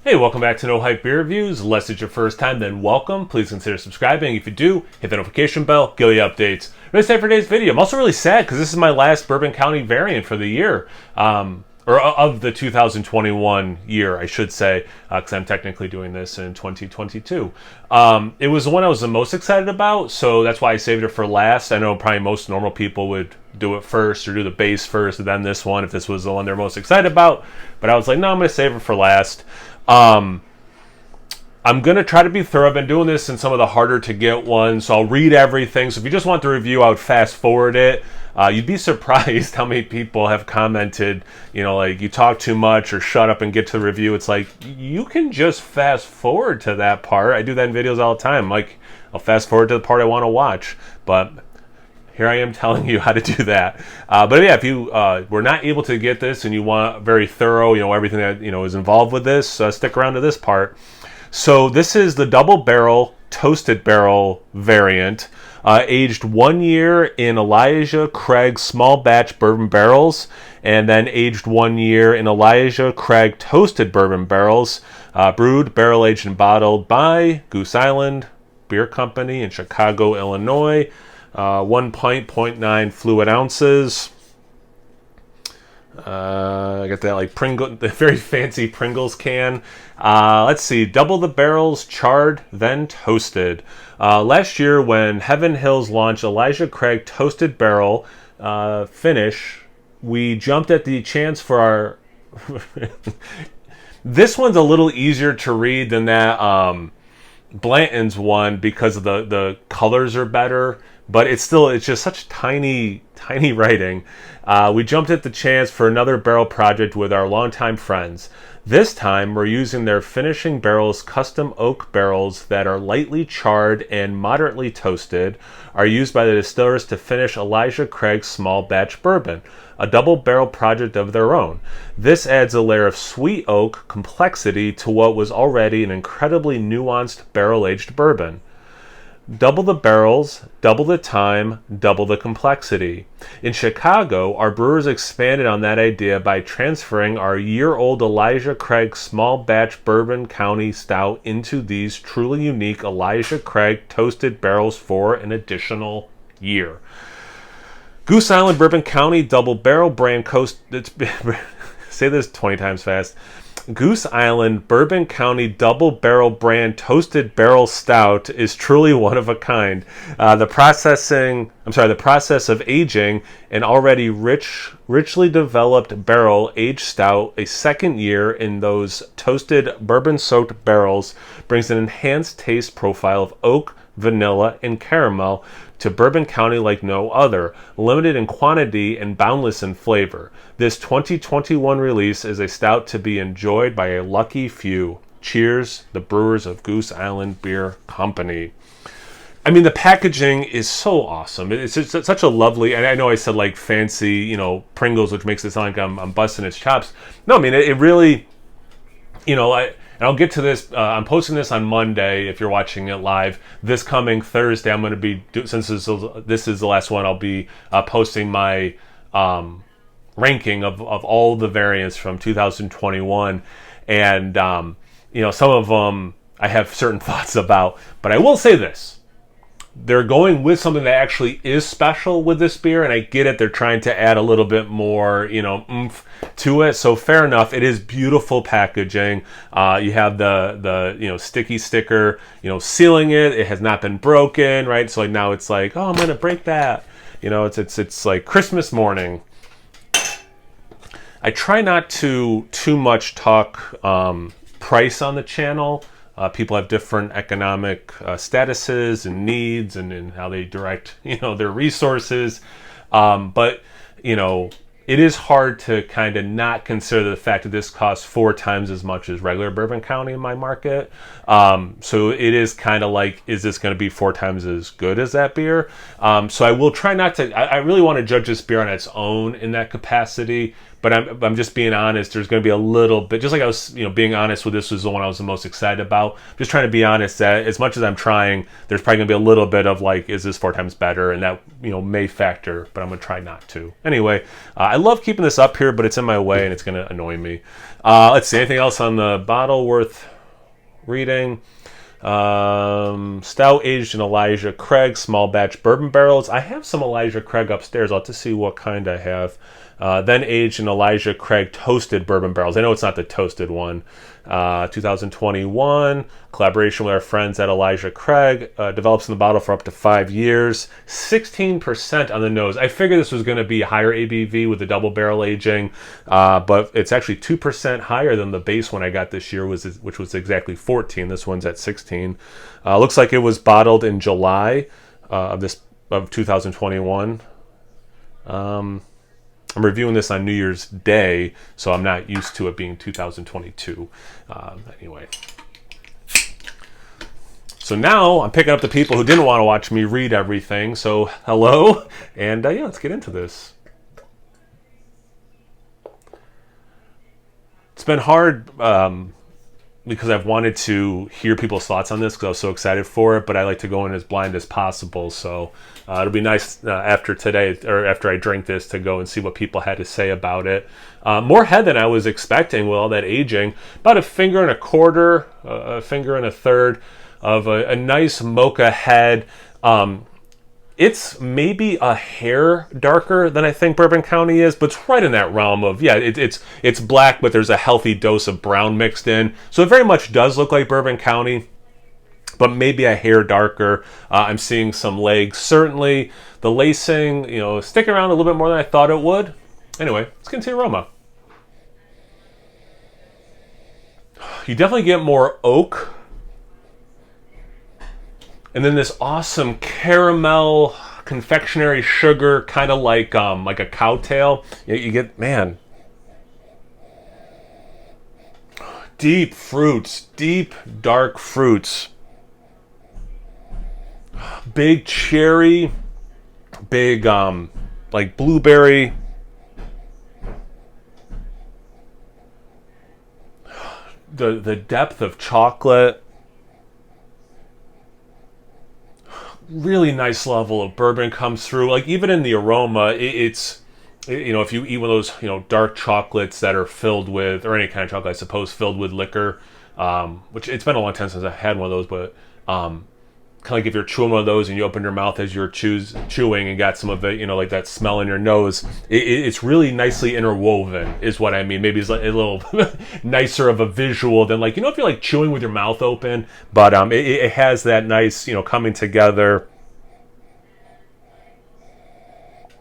Hey, welcome back to No Hype Beer Reviews. Unless it's your first time, then welcome. Please consider subscribing. If you do, hit the notification bell, get the updates. Really excited for today's video. I'm also really sad because this is my last Bourbon County variant for the year. Or of the 2021 year, I should say, because I'm technically doing this in 2022. It was the one I was the most excited about, so that's why I saved it for last. I know probably most normal people would do it first or do the base first and then this one if this was the one they're most excited about. But I was like, no, I'm going to save it for last. I'm going to try to be thorough. I've been doing this in some of the harder to get ones, so I'll read everything. So if you just want the review, I would fast forward it. You'd be surprised how many people have commented, like you talk too much or shut up and get to the review. It's like, you can just fast forward to that part. I do that in videos all the time. Like, I'll fast forward to the part I want to watch, but here I am telling you how to do that. But yeah, if you were not able to get this and you want very thorough, everything that, is involved with this, stick around to this part. So this is the double barrel, toasted barrel variant, aged 1 year in Elijah Craig small batch bourbon barrels, and then aged 1 year in Elijah Craig toasted bourbon barrels, brewed, barrel aged, and bottled by Goose Island Beer Company in Chicago, Illinois. 1 pint, 0.9 fluid ounces. I got that like the very fancy Pringles can. Let's see, double the barrels, charred, then toasted. Last year when Heaven Hills launched Elijah Craig toasted barrel finish, we jumped at the chance for our... This one's a little easier to read than that Blanton's one because of the colors are better. But it's just such tiny writing. We jumped at the chance for another barrel project with our longtime friends. This time, we're using their finishing barrels, custom oak barrels that are lightly charred and moderately toasted, are used by the distillers to finish Elijah Craig's small batch bourbon, a double barrel project of their own. This adds a layer of sweet oak complexity to what was already an incredibly nuanced barrel-aged bourbon. Double the barrels, double the time, double the complexity. In Chicago, our brewers expanded on that idea by transferring our year-old Elijah Craig small batch Bourbon County Stout into these truly unique Elijah Craig toasted barrels for an additional year. Goose Island Bourbon County Double Barrel Brand Coast... Say this 20 times fast. Goose Island Bourbon County Double Barrel Brand Toasted Barrel Stout is truly one of a kind. The process of aging an already richly developed barrel-aged stout a second year in those toasted bourbon-soaked barrels brings an enhanced taste profile of oak, vanilla, and caramel to Bourbon County like no other, limited in quantity and boundless in flavor. This 2021 release is a stout to be enjoyed by a lucky few. Cheers, the brewers of Goose Island Beer Company. I mean, the packaging is so awesome. It's such a lovely, and I know I said like fancy, Pringles, which makes it sound like I'm busting its chops. No, I mean, it really, and I'll get to this. I'm posting this on Monday if you're watching it live. This coming Thursday, I'm going to be, since this is the last one, I'll be posting my ranking of all the variants from 2021. And, some of them I have certain thoughts about. But I will say this. They're going with something that actually is special with this beer, and I get it. They're trying to add a little bit more, oomph to it. So fair enough. It is beautiful packaging. You have the sticky sticker, sealing it. It has not been broken, right? So like now it's like, oh, I'm gonna break that. It's like Christmas morning. I try not to too much talk price on the channel. People have different economic statuses and needs and how they direct, their resources. But it is hard to kind of not consider the fact that this costs 4 times as much as regular Bourbon County in my market. So it is kind of like, is this going to be 4 times as good as that beer? So I will try not to, I really want to judge this beer on its own in that capacity. but I'm just being honest. There's going to be a little bit, just like I was, being honest with this was the one I was the most excited about. Just trying to be honest that as much as I'm trying, there's probably going to be a little bit of like, is this 4 times better? And that, may factor, but I'm going to try not to. Anyway, I love keeping this up here, but it's in my way and it's going to annoy me. Let's see, anything else on the bottle worth reading? Stout aged in Elijah Craig small batch bourbon barrels. I have some Elijah Craig upstairs. I'll have to see what kind I have. Then aged in Elijah Craig toasted bourbon barrels. I know it's not the toasted one. 2021 collaboration with our friends at Elijah Craig. Develops in the bottle for up to 5 years. 16% on the nose. I figured this was going to be higher ABV with the double barrel aging, but it's actually 2% higher than the base one I got this year, which was exactly 14. This one's at 16. Looks like it was bottled in July of 2021. I'm reviewing this on New Year's Day, so I'm not used to it being 2022. Anyway. So now I'm picking up the people who didn't want to watch me read everything. So hello, and let's get into this. It's been hard because I've wanted to hear people's thoughts on this because I was so excited for it, but I like to go in as blind as possible. So it'll be nice after today, or after I drink this, to go and see what people had to say about it. More head than I was expecting with all that aging. About 1.25 fingers, a finger and a third of a nice mocha head. It's maybe a hair darker than I think Bourbon County is, but it's right in that realm of, it's black, but there's a healthy dose of brown mixed in. So it very much does look like Bourbon County, but maybe a hair darker. I'm seeing some legs. Certainly the lacing, sticking around a little bit more than I thought it would. Anyway, let's get into the aroma. You definitely get more oak. And then this awesome caramel confectionery sugar, kind of like a cowtail. You get, man, deep fruits, deep dark fruits. Big cherry, big like blueberry. The depth of chocolate. Really nice level of bourbon comes through. Like even in the aroma, it's if you eat one of those dark chocolates that are filled with, or any kind of chocolate I suppose, filled with liquor, which it's been a long time since I've had one of those, but kind of like if you're chewing one of those and you open your mouth as you're chewing and got some of it, like that smell in your nose, it's really nicely interwoven is what I mean. Maybe it's like a little nicer of a visual than like, if you're like chewing with your mouth open, but it has that nice, coming together.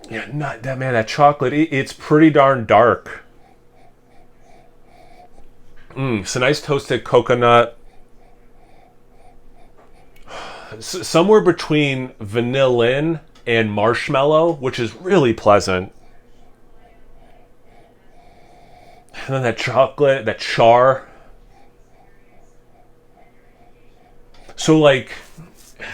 Yeah, not that, man, that chocolate, it's pretty darn dark. It's a nice toasted coconut. Somewhere between vanillin and marshmallow, which is really pleasant. And then that chocolate, that char. So like,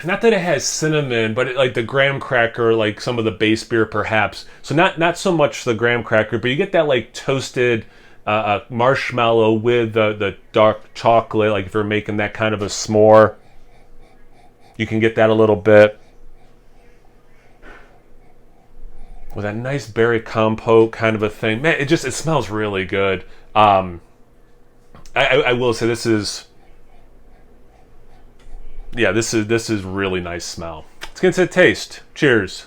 not that it has cinnamon, but like the graham cracker, like some of the base beer perhaps. So not so much the graham cracker, but you get that like toasted marshmallow with the dark chocolate, like if you're making that kind of a s'more. You can get that a little bit. With that nice berry compote kind of a thing. Man, it smells really good. I will say this is really nice smell. Let's get into the taste. Cheers.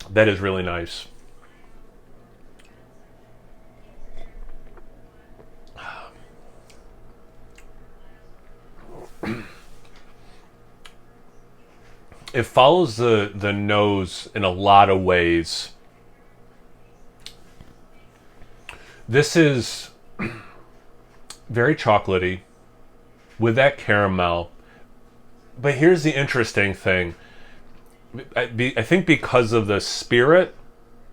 That is really nice. It follows the nose in a lot of ways. This is very chocolatey with that caramel. But here's the interesting thing. I think because of the spirit,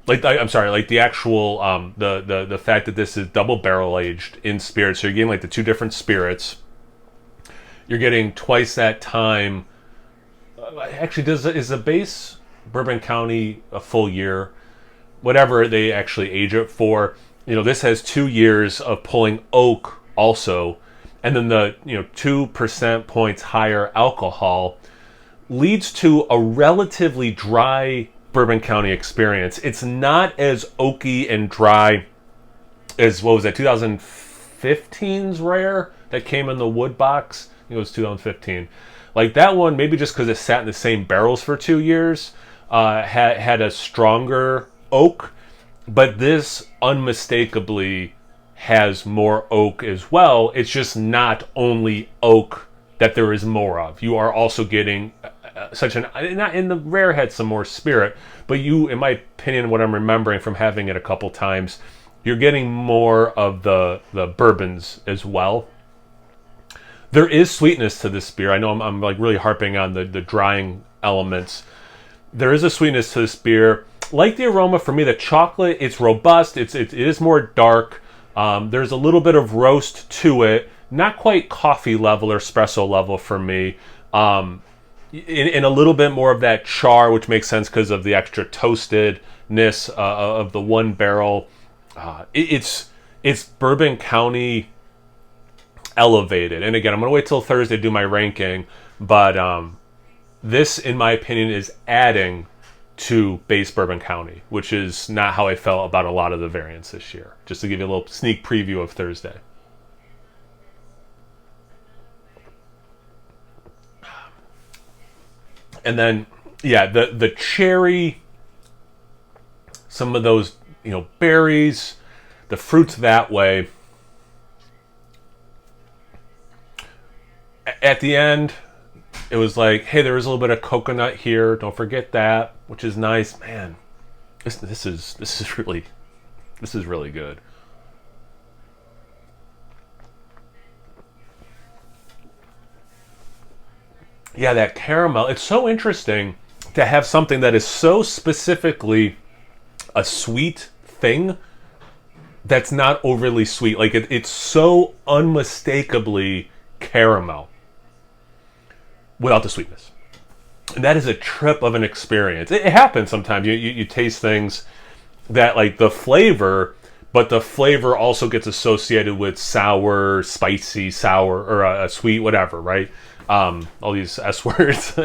like the actual the fact that this is double barrel aged in spirit, so you're getting like the two different spirits. You're getting twice that time actually, is the base Bourbon County a full year? Whatever they actually age it for. This has 2 years of pulling oak also, and then the 2% points higher alcohol leads to a relatively dry Bourbon County experience. It's not as oaky and dry as, what was that, 2015's rare that came in the wood box. I think it was 2015. Like that one, maybe just because it sat in the same barrels for 2 years, had a stronger oak, but this unmistakably has more oak as well. It's just not only oak that there is more of. You are also getting such an, not in the rare had some more spirit, but you, in my opinion, what I'm remembering from having it a couple times, you're getting more of the bourbons as well. There is sweetness to this beer. I know I'm like really harping on the drying elements. There is a sweetness to this beer. Like the aroma, for me, the chocolate, it's robust. It is more dark. There's a little bit of roast to it. Not quite coffee level or espresso level for me. In a little bit more of that char, which makes sense because of the extra toastedness of the one barrel. It's Bourbon County elevated. And again, I'm going to wait till Thursday to do my ranking. But this, in my opinion, is adding to base Bourbon County, which is not how I felt about a lot of the variants this year. Just to give you a little sneak preview of Thursday. And then, yeah, the cherry, some of those, berries, the fruits that way. At the end, it was like, hey, there is a little bit of coconut here. Don't forget that, which is nice. Man, this is really good. Yeah, that caramel. It's so interesting to have something that is so specifically a sweet thing that's not overly sweet. Like it's so unmistakably caramel without the sweetness. And that is a trip of an experience. It happens sometimes. You taste things that like the flavor, but the flavor also gets associated with sour, spicy, sour, or sweet, whatever, right? All these S words.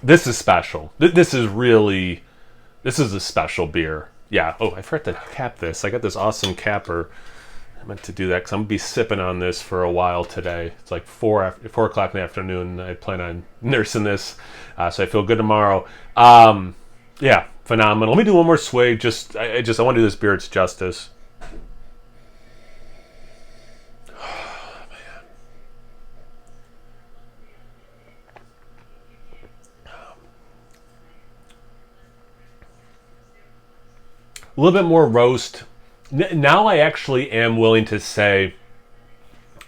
This is special. This is a special beer. Yeah. Oh, I forgot to cap this. I got this awesome capper. I meant to do that because I'm going to be sipping on this for a while today. It's like 4 o'clock in the afternoon. I plan on nursing this, so I feel good tomorrow. Yeah, phenomenal. Let me do one more swig. I want to do this beer its justice. A little bit more roast. Now I actually am willing to say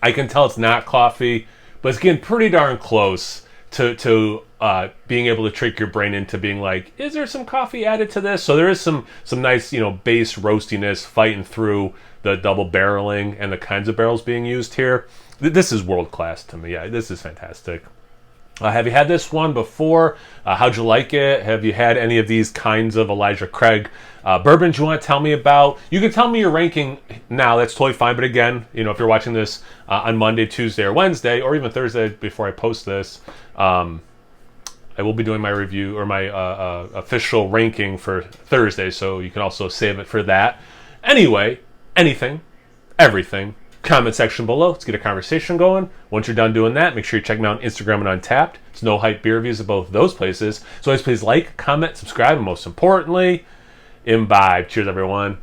I can tell it's not coffee, but it's getting pretty darn close to being able to trick your brain into being like, is there some coffee added to this? So there is some nice, base roastiness fighting through the double barreling and the kinds of barrels being used here. This is world class to me. Yeah, this is fantastic. Have you had this one before? How'd you like it? Have you had any of these kinds of Elijah Craig bourbons you want to tell me about? You can tell me your ranking now. That's totally fine. But again, if you're watching this on Monday, Tuesday, or Wednesday, or even Thursday before I post this, I will be doing my review or my official ranking for Thursday. So you can also save it for that. Anyway, anything, everything. Comment section below. Let's get a conversation going. Once you're done doing that, make sure you check me out on Instagram and Untapped. It's No Hype Beer Reviews at both those places. So always please like, comment, subscribe, and most importantly, imbibe. Cheers, everyone.